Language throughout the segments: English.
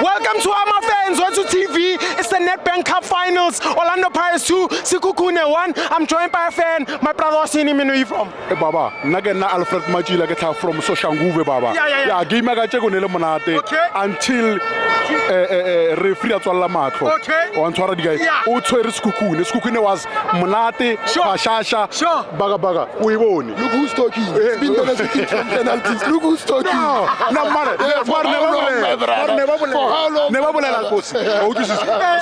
Welcome to our FANS Wethu TV. It's the Nedbank Cup Finals. Orlando Pirates 2, Sekhukhune 1. I'm joined by a fan. My brother was in him. Where are you from? Hey Baba, Nagena Alfred Majila get from Soshanguve Baba. Yeah, give me a check on Monate until referee at Walamatro. Okay. On Tora guy. Ocho Sekhukhune. Sekhukhune was Monate, Pashasha, Baga Baga. We won. Look who's talking. It's been benefiting from penalties. Look who's talking. No, never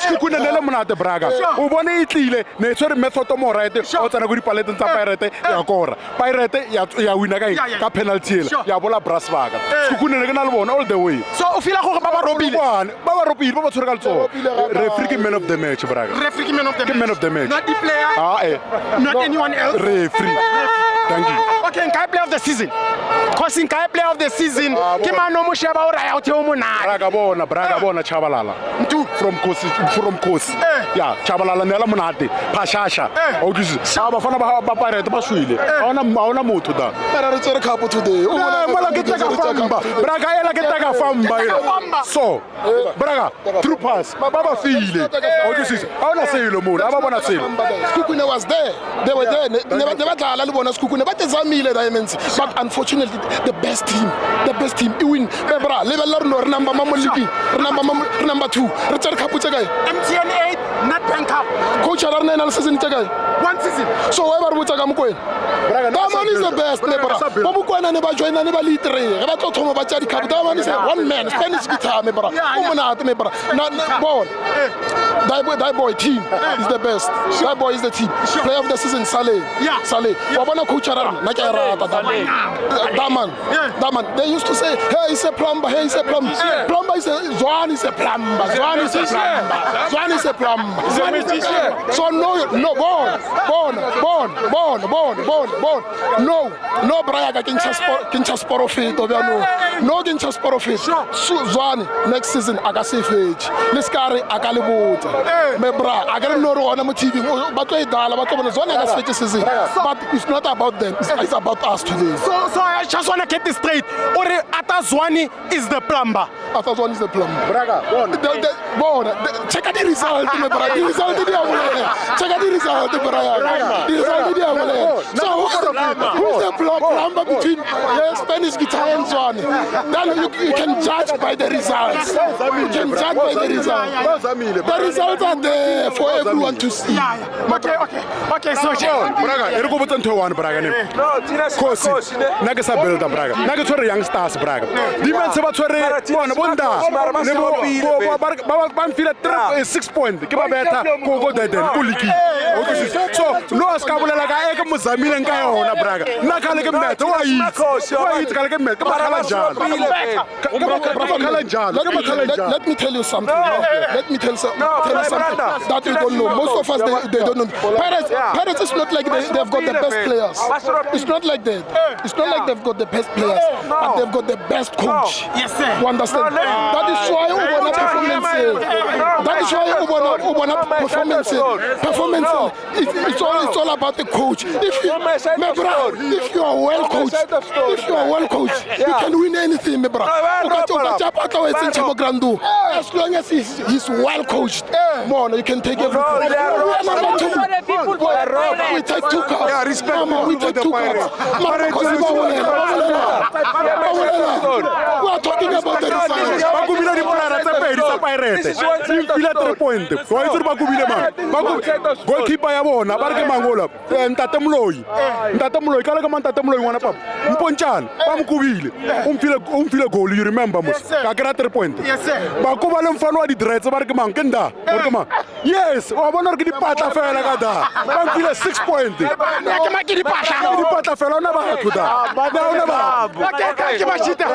Sekhukhune nele monate braga. O bone itlile ne tshwere method mo right o tsana go dipalete tsa Pirate ya kora. Pirate ya wina ka penalty ya bola brass baga. Sekhukhune ne kana le bona all the way. So o feel gore ba robile. Ba robile ba tshwere ka letso. Referee man of the match braga. Referee man of the match. match. Not the player. Not anyone else. Referee. Thank you. Okay, in player of the season. Cause in player of the season, ke mano mo sheba o raya o the monate. Braga bona Chabalala. From Kosi. Yeah, Chabalala nela monate. Pashasha. Ogisi. Abafana ba Pirate ba swile. Ona motho da. But it's a couple today. Mala ke taka famba. Braga ela ke taka famba. So, Braga through pass. Baba file. Ogisi. Ona selo mo. Aba bona selo. Sekhukhune was there. They were there. Never dlala le bona Sekhukhune. But Zamile diamonds. But unfortunately, the best team, you win. Bra, level number number 2. Richard Kapucha guy. MTN 8, Nedbank Cup. Coach Arana season guy. One season. So whoever we taka mukwen. That man is the best, nebra. Mukwana never join and never lead 3. Eba to thomo ba tshadi cup. That man is one man. Spanish guitar mebra. Umona at mebra. Not ball. That boy team is the best. That boy is the team. Player of the season Saleh. Saleh. Wabona coach Arana na kaya rata that man. They used to say, hey, he's a plumber. Hey, he's a plumber. Plumber is a Zwane is a plumber. Zwane is a plumber. So no, no, Braga kincha sporofit obiano. No kincha sporofit. Zwane next season agasifage. Liskari akalibuta. Mebra agalino on the TV. But we dala but Zwane agasifage season. But it's not about them. It's about us today. So I just want to get this straight. Ore Ata Zwane is the plumber. Ata Zwane is the plumber. Braga, check out the result, my brother. The result is there. Check out the result, brother. The result is there. So who's the plumber between Spanish guitar and Zwane? Then you can judge by the results. You can judge by the results. The results are there for everyone to see. Okay, so Braga, ergo botan to one Braga ne. Kosi, naga sa build Braga. Naga tshwere young stars Braga. Di men se ba tshwere bona bonda. Ne ba feel 6 points. Ke ba beta go deden uliki. So no askabulela ka eke mozamile nka yona Braga. Na khale ke mmethe wa yitsi khale ke mmethe ba khala njalo. Let me tell you something. Let me tell you something that you don't know. Most of us they don't know. Pirates is not like they've got the best players. It's not like that. It's not like they've got the best players, but they've got the best coach. Yes, sir. You understand? That is why Ubona performance. That is why Ubona performance. It's all about the coach. If you are well coached, you can win anything, bro. As long as he's well coached, you can take everything. We take 2 cups. We take 2 cups. We are talking about the results. This is 3 points. Goalkeeper ya bona ba re ke mangola ntate Mloyi kala ka ntate Mloyi ngwana papa mpontjana ba mkubile umfile goal, you remember mos ka kra 3 points. Yes sir. Ba ko ba le mfano wa di dreads ba re ke mang ke nda ba re ke mang yes wa bona re ke di patla fela ka da ba mfile 6 points ke ma ke di patla fela ona ba go da ba ona ba ke ba chita